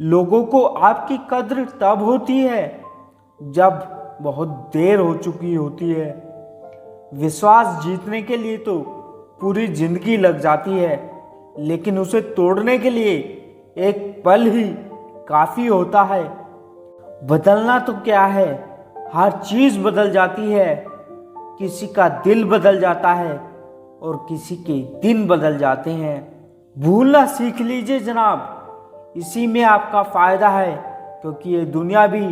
लोगों को आपकी कद्र तब होती है जब बहुत देर हो चुकी होती है। विश्वास जीतने के लिए तो पूरी जिंदगी लग जाती है, लेकिन उसे तोड़ने के लिए एक पल ही काफी होता है। बदलना तो क्या है, हर चीज बदल जाती है। किसी का दिल बदल जाता है और किसी के दिन बदल जाते हैं। भूलना सीख लीजिए जनाब, इसी में आपका फायदा है, क्योंकि ये दुनिया भी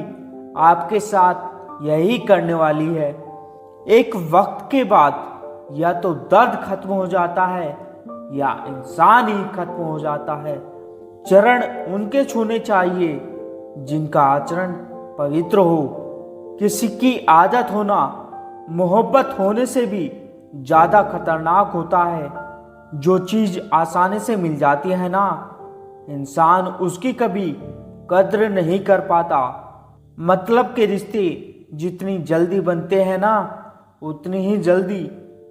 आपके साथ यही करने वाली है। एक वक्त के बाद या तो दर्द खत्म हो जाता है या इंसान ही खत्म हो जाता है। चरण उनके छूने चाहिए जिनका आचरण पवित्र हो। किसी की आदत होना मोहब्बत होने से भी ज्यादा खतरनाक होता है। जो चीज आसानी से मिल जाती है ना, इंसान उसकी कभी कद्र नहीं कर पाता। मतलब के रिश्ते जितनी जल्दी बनते हैं ना, उतनी ही जल्दी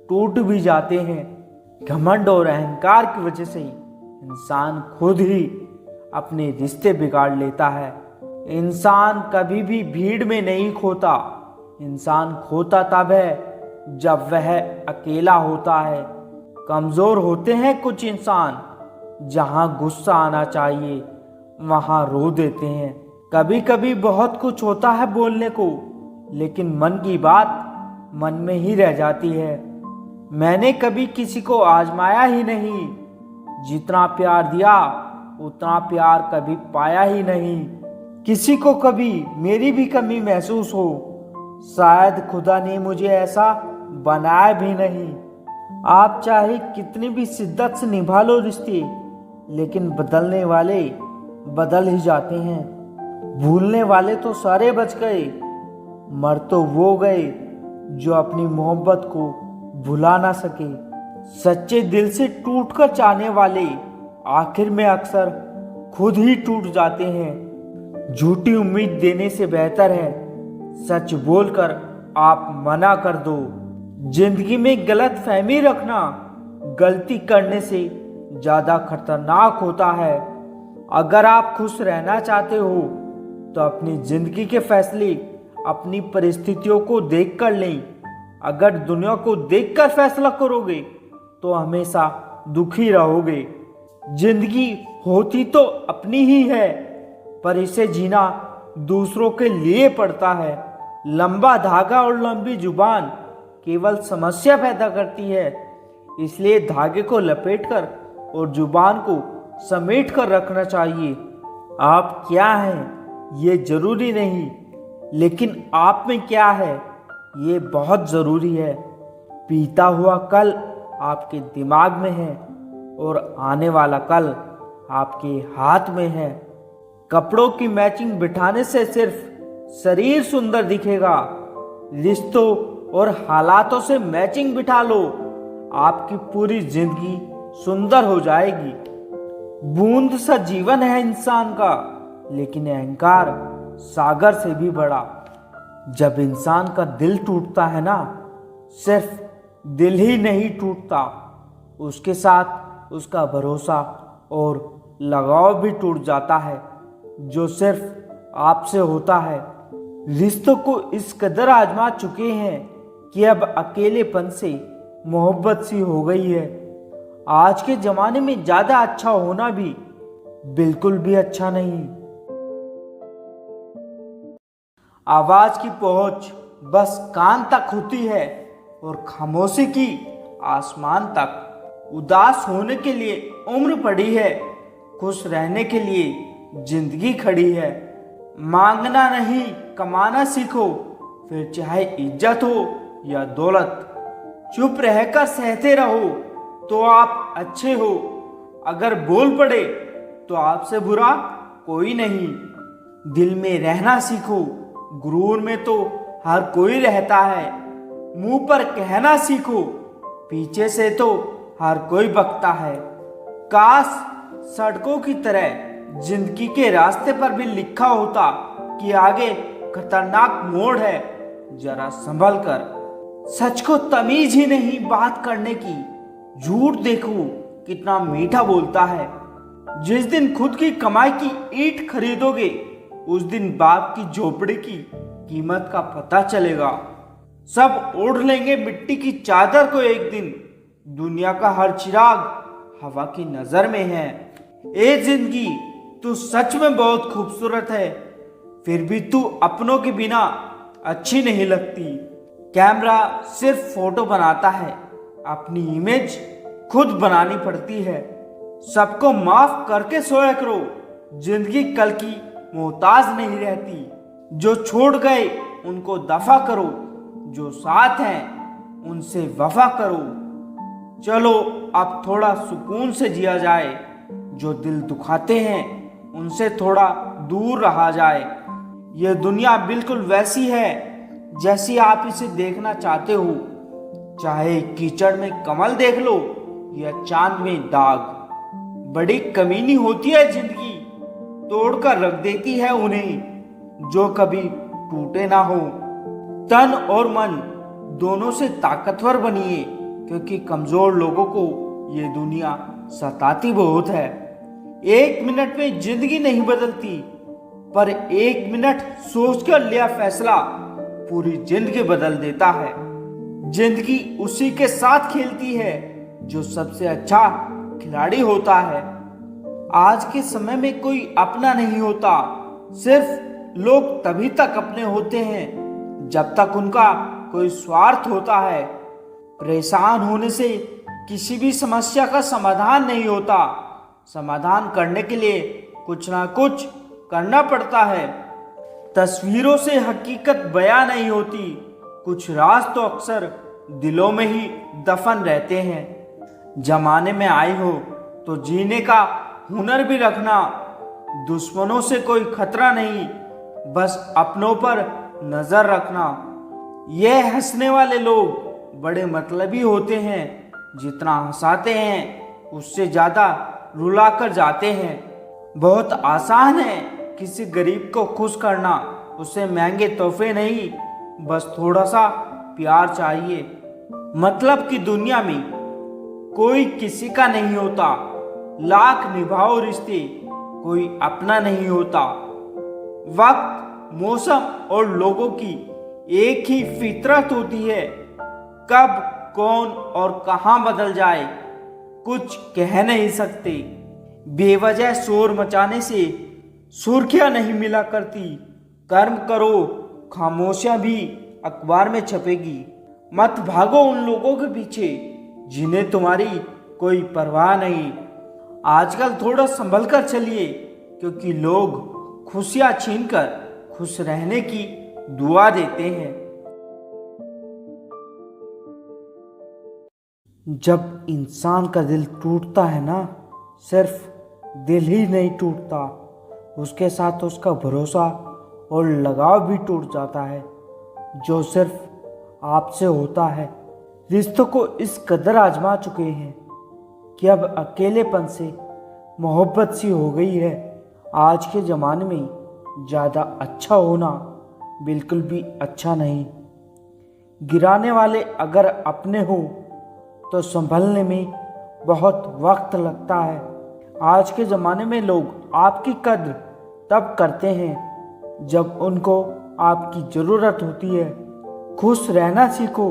टूट भी जाते हैं। घमंड और अहंकार की वजह से इंसान खुद ही अपने रिश्ते बिगाड़ लेता है। इंसान कभी भी भीड़ में नहीं खोता। इंसान खोता तब है जब वह अकेला होता है। कमजोर होते हैं कुछ इंसान, जहां गुस्सा आना चाहिए वहां रो देते हैं। कभी कभी बहुत कुछ होता है बोलने को, लेकिन मन की बात मन में ही रह जाती है। मैंने कभी किसी को आजमाया ही नहीं, जितना प्यार दिया उतना प्यार कभी पाया ही नहीं। किसी को कभी मेरी भी कमी महसूस हो, शायद खुदा ने मुझे ऐसा बनाया भी नहीं। आप चाहे कितनी भी शिद्दत से निभा लो रिश्ते, लेकिन बदलने वाले बदल ही जाते हैं। भूलने वाले तो सारे बच गए, मर तो वो गए जो अपनी मोहब्बत को भुला ना सके। सच्चे दिल से टूटकर चाहने वाले आखिर में अक्सर खुद ही टूट जाते हैं। झूठी उम्मीद देने से बेहतर है सच बोलकर आप मना कर दो। जिंदगी में गलत फहमी रखना गलती करने से ज्यादा खतरनाक होता है। अगर आप खुश रहना चाहते हो तो अपनी जिंदगी के फैसले अपनी परिस्थितियों को देखकर लें। अगर दुनिया को देखकर फैसला करोगे तो हमेशा दुखी रहोगे। जिंदगी होती तो अपनी ही है, पर इसे जीना दूसरों के लिए पड़ता है। लंबा धागा और लंबी जुबान केवल समस्या पैदा करती है, इसलिए धागे को लपेटकर और जुबान को समेट कर रखना चाहिए। आप क्या हैं ये जरूरी नहीं, लेकिन आप में क्या है ये बहुत जरूरी है। बीता हुआ कल आपके दिमाग में है और आने वाला कल आपके हाथ में है। कपड़ों की मैचिंग बिठाने से सिर्फ शरीर सुंदर दिखेगा, रिश्तों और हालातों से मैचिंग बिठा लो, आपकी पूरी जिंदगी सुंदर हो जाएगी। बूंद सा जीवन है इंसान का, लेकिन अहंकार सागर से भी बड़ा। जब इंसान का दिल टूटता है ना, सिर्फ दिल ही नहीं टूटता, उसके साथ उसका भरोसा और लगाव भी टूट जाता है, जो सिर्फ आपसे होता है। रिश्तों को इस कदर आजमा चुके हैं कि अब अकेलेपन से मोहब्बत सी हो गई है। आज के जमाने में ज्यादा अच्छा होना भी बिल्कुल भी अच्छा नहीं। आवाज की पहुंच बस कान तक होती है और खामोशी की आसमान तक। उदास होने के लिए उम्र पड़ी है, खुश रहने के लिए जिंदगी खड़ी है। मांगना नहीं कमाना सीखो, फिर चाहे इज्जत हो या दौलत। चुप रहकर सहते रहो तो आप अच्छे हो, अगर बोल पड़े तो आपसे बुरा कोई नहीं। दिल में रहना सीखो, गुरूर में तो हर कोई रहता है। मुंह पर कहना सीखो, पीछे से तो हर कोई बकता है। काश सड़कों की तरह जिंदगी के रास्ते पर भी लिखा होता कि आगे खतरनाक मोड़ है, जरा संभल कर। सच को तमीज ही नहीं बात करने की, झूठ देखो कितना मीठा बोलता है। जिस दिन खुद की कमाई की ईंट खरीदोगे उस दिन बाप की झोपड़ी की कीमत का पता चलेगा। सब ओढ़ लेंगे मिट्टी की चादर को एक दिन, दुनिया का हर चिराग हवा की नजर में है। ए जिंदगी, तू सच में बहुत खूबसूरत है, फिर भी तू अपनों के बिना अच्छी नहीं लगती। कैमरा सिर्फ फोटो बनाता है, अपनी इमेज खुद बनानी पड़ती है। सबको माफ करके सोया करो, जिंदगी कल की मोहताज नहीं रहती। जो छोड़ गए उनको दफा करो, जो साथ हैं उनसे वफा करो। चलो अब थोड़ा सुकून से जिया जाए, जो दिल दुखाते हैं उनसे थोड़ा दूर रहा जाए। यह दुनिया बिल्कुल वैसी है जैसी आप इसे देखना चाहते हो, चाहे कीचड़ में कमल देख लो या चांद में दाग। बड़ी कमीनी होती है जिंदगी, तोड़कर रख देती है उन्हें जो कभी टूटे ना हो। तन और मन दोनों से ताकतवर बनिए, क्योंकि कमजोर लोगों को ये दुनिया सताती बहुत है। 1 मिनट में जिंदगी नहीं बदलती, पर 1 मिनट सोचकर लिया फैसला पूरी जिंदगी बदल देता है। जिंदगी उसी के साथ खेलती है जो सबसे अच्छा खिलाड़ी होता है। आज के समय में कोई अपना नहीं होता, सिर्फ लोग तभी तक अपने होते हैं जब तक उनका कोई स्वार्थ होता है। परेशान होने से किसी भी समस्या का समाधान नहीं होता, समाधान करने के लिए कुछ ना कुछ करना पड़ता है। तस्वीरों से हकीकत बयां नहीं होती, कुछ राज तो अक्सर दिलों में ही दफन रहते हैं। जमाने में आई हो तो जीने का हुनर भी रखना। दुश्मनों से कोई खतरा नहीं, बस अपनों पर नजर रखना। ये हंसने वाले लोग बड़े मतलबी होते हैं, जितना हंसाते हैं उससे ज्यादा रुला कर जाते हैं। बहुत आसान है किसी गरीब को खुश करना, उसे महंगे तोहफे नहीं, बस थोड़ा सा प्यार चाहिए। मतलब की दुनिया में कोई किसी का नहीं होता, लाख निभाओ रिश्ते कोई अपना नहीं होता। वक्त, मौसम और लोगों की एक ही फितरत होती है, कब कौन और कहां बदल जाए कुछ कह नहीं सकते। बेवजह शोर मचाने से सुर्खियां नहीं मिला करती, कर्म करो खामोशियां भी अखबार में छपेगी। मत भागो उन लोगों के पीछे जिन्हें तुम्हारी कोई परवाह नहीं। आजकल थोड़ा संभल कर चलिए, क्योंकि लोग खुशियां छीनकर खुश रहने की दुआ देते हैं। जब इंसान का दिल टूटता है ना, सिर्फ दिल ही नहीं टूटता, उसके साथ उसका भरोसा और लगाव भी टूट जाता है, जो सिर्फ आपसे होता है। रिश्तों को इस कदर आजमा चुके हैं कि अब अकेलेपन से मोहब्बत सी हो गई है। आज के ज़माने में ज़्यादा अच्छा होना बिल्कुल भी अच्छा नहीं। गिराने वाले अगर अपने हो तो संभलने में बहुत वक्त लगता है। आज के ज़माने में लोग आपकी कद्र तब करते हैं जब उनको आपकी ज़रूरत होती है। खुश रहना सीखो,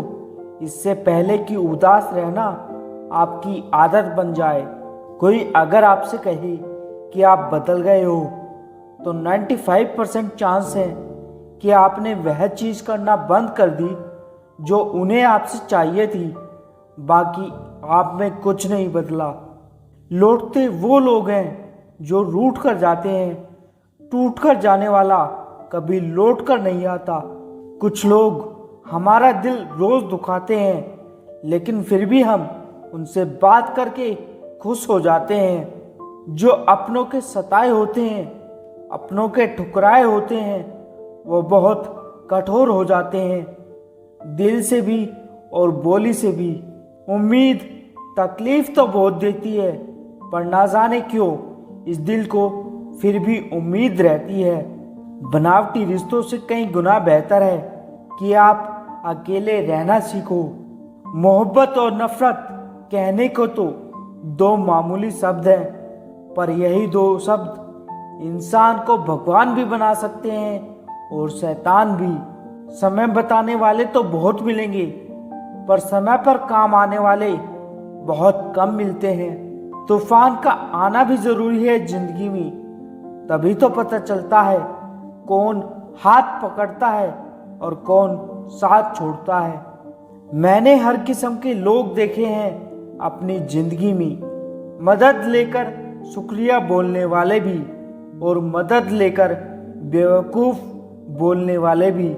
इससे पहले कि उदास रहना आपकी आदत बन जाए। कोई अगर आपसे कहे कि आप बदल गए हो तो 95% चांस है कि आपने वह चीज़ करना बंद कर दी जो उन्हें आपसे चाहिए थी। बाकी आप में कुछ नहीं बदला। लौटते वो लोग हैं जो रूठ कर जाते हैं, टूट कर जाने वाला कभी लौट कर नहीं आता। कुछ लोग हमारा दिल रोज़ दुखाते हैं, लेकिन फिर भी हम उनसे बात करके खुश हो जाते हैं। जो अपनों के सताए होते हैं, अपनों के ठुकराए होते हैं, वो बहुत कठोर हो जाते हैं, दिल से भी और बोली से भी। उम्मीद तकलीफ तो बहुत देती है, पर ना जाने क्यों इस दिल को फिर भी उम्मीद रहती है। बनावटी रिश्तों से कई गुना बेहतर है कि आप अकेले रहना सीखो। मोहब्बत और नफरत कहने को तो दो मामूली शब्द हैं, पर यही दो शब्द इंसान को भगवान भी बना सकते हैं और शैतान भी। समय बताने वाले तो बहुत मिलेंगे, पर समय पर काम आने वाले बहुत कम मिलते हैं। तूफान का आना भी जरूरी है जिंदगी में, तभी तो पता चलता है कौन हाथ पकड़ता है और कौन साथ छोड़ता है। मैंने हर किस्म के लोग देखे हैं अपनी जिंदगी में, मदद लेकर शुक्रिया बोलने वाले भी और मदद लेकर बेवकूफ़ बोलने वाले भी।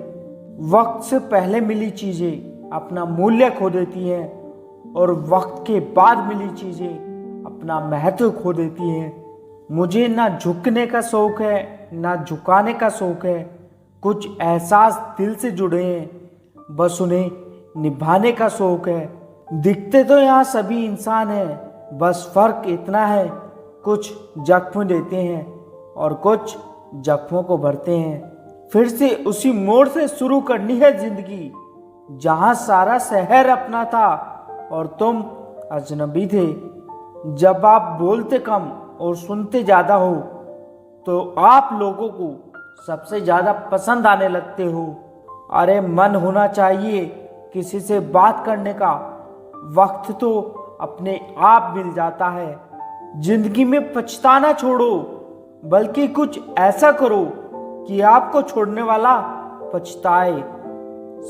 वक्त से पहले मिली चीज़ें अपना मूल्य खो देती हैं और वक्त के बाद मिली चीज़ें अपना महत्व खो देती हैं। मुझे ना झुकने का शौक़ है ना झुकाने का शौक़ है। कुछ एहसास दिल से जुड़े हैं, बस उन्हें निभाने का शौक़ है। दिखते तो यहाँ सभी इंसान हैं, बस फ़र्क इतना है कुछ जख्म देते हैं और कुछ जख्मों को भरते हैं। फिर से उसी मोड़ से शुरू करनी है ज़िंदगी, जहाँ सारा शहर अपना था और तुम अजनबी थे। जब आप बोलते कम और सुनते ज़्यादा हो तो आप लोगों को सबसे ज़्यादा पसंद आने लगते हो। अरे मन होना चाहिए किसी से बात करने का, वक्त तो अपने आप मिल जाता है। जिंदगी में पछताना छोड़ो, बल्कि कुछ ऐसा करो कि आपको छोड़ने वाला पछताए।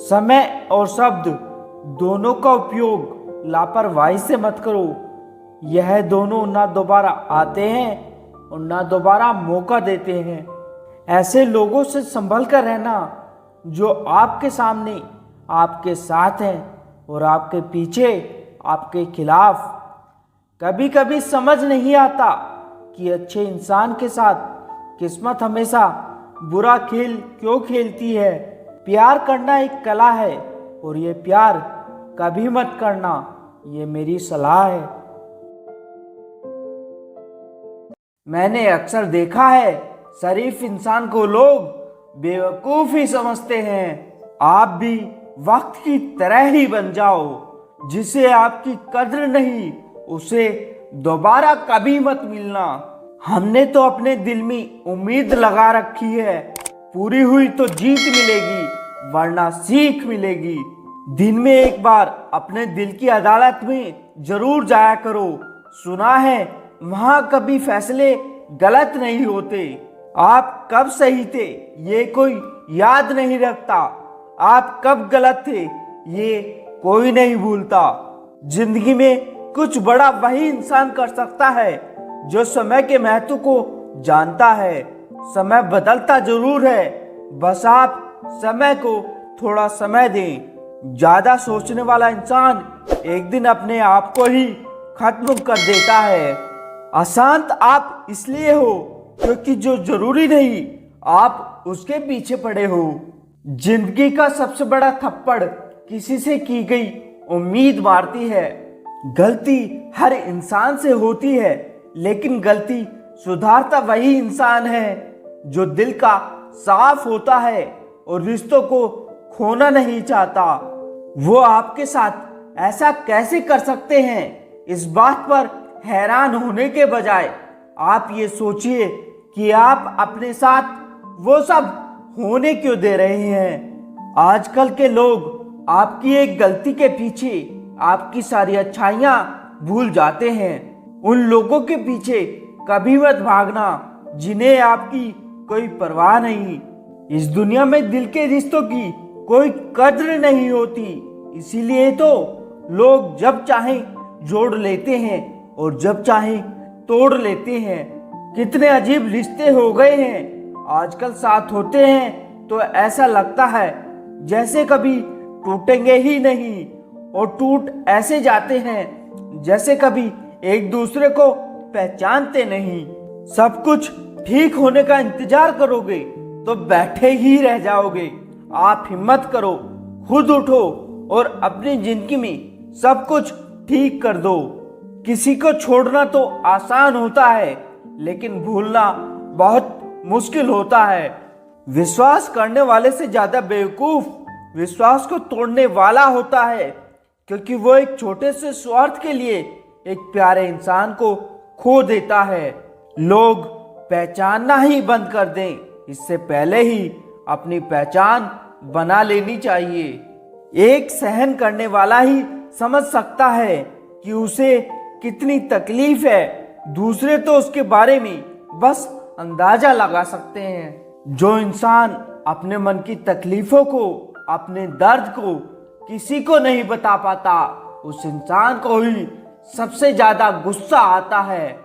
समय और शब्द दोनों का उपयोग लापरवाही से मत करो। यह दोनों ना दोबारा आते हैं और ना दोबारा मौका देते हैं। ऐसे लोगों से संभल कर रहना जो आपके सामने आपके साथ हैं और आपके पीछे आपके खिलाफ। कभी कभी समझ नहीं आता कि अच्छे इंसान के साथ किस्मत हमेशा बुरा खेल क्यों खेलती है। प्यार करना एक कला है और ये प्यार कभी मत करना, ये मेरी सलाह है। मैंने अक्सर देखा है शरीफ इंसान को लोग बेवकूफ़ ही समझते हैं। आप भी वक्त की तरह ही बन जाओ। जिसे आपकी कद्र नहीं उसे दोबारा कभी मत मिलना। हमने तो अपने दिल में उम्मीद लगा रखी है, पूरी हुई तो जीत मिलेगी वरना सीख मिलेगी। दिन में एक बार अपने दिल की अदालत में जरूर जाया करो। सुना है वहां कभी फैसले गलत नहीं होते। आप कब सही थे ये कोई याद नहीं रखता, आप कब गलत थे ये कोई नहीं भूलता। जिंदगी में कुछ बड़ा वही इंसान कर सकता है जो समय के महत्व को जानता है। समय बदलता जरूर है, बस आप समय को थोड़ा समय दें। ज्यादा सोचने वाला इंसान एक दिन अपने आप को ही खत्म कर देता है। अशांत आप इसलिए हो क्योंकि जो जरूरी नहीं आप उसके पीछे पड़े हो। जिंदगी का सबसे बड़ा थप्पड़ किसी से की गई उम्मीद मारती है। गलती हर इंसान से होती है, लेकिन गलती सुधारता वही इंसान है जो दिल का साफ होता है और रिश्तों को खोना नहीं चाहता। वो आपके साथ ऐसा कैसे कर सकते हैं, इस बात पर हैरान होने के बजाय आप ये सोचिए कि आप अपने साथ वो सब होने क्यों दे रहे हैं। आजकल के लोग आपकी एक गलती के पीछे आपकी सारी अच्छाइयाँ भूल जाते हैं। उन लोगों के पीछे कभी मत भागना जिन्हें आपकी कोई परवाह नहीं। इस दुनिया में दिल के रिश्तों की कोई कद्र नहीं होती, इसीलिए तो लोग जब चाहें जोड़ लेते हैं और जब चाहें तोड़ लेते हैं। कितने अजीब रिश्ते हो गए हैं आजकल, साथ होते हैं तो ऐसा लगता है जैसे कभी टूटेंगे ही नहीं और टूट ऐसे जाते हैं जैसे कभी एक दूसरे को पहचानते नहीं। सब कुछ ठीक होने का इंतजार करोगे तो बैठे ही रह जाओगे। आप हिम्मत करो, खुद उठो और अपनी जिंदगी में सब कुछ ठीक कर दो। किसी को छोड़ना तो आसान होता है, लेकिन भूलना बहुत मुश्किल होता है। विश्वास करने वाले से ज्यादा बेवकूफ विश्वास को तोड़ने वाला होता है, क्योंकि वो एक छोटे से स्वार्थ के लिए एक प्यारे इंसान को खो देता है। लोग पहचानना ही बंद कर दें, इससे पहले ही अपनी पहचान बना लेनी चाहिए। एक सहन करने वाला ही समझ सकता है कि उसे कितनी तकलीफ है, दूसरे तो उसके बारे में बस अंदाजा लगा सकते हैं। जो इंसान अपने मन की तकलीफों को, अपने दर्द को किसी को नहीं बता पाता, उस इंसान को ही सबसे ज्यादा गुस्सा आता है।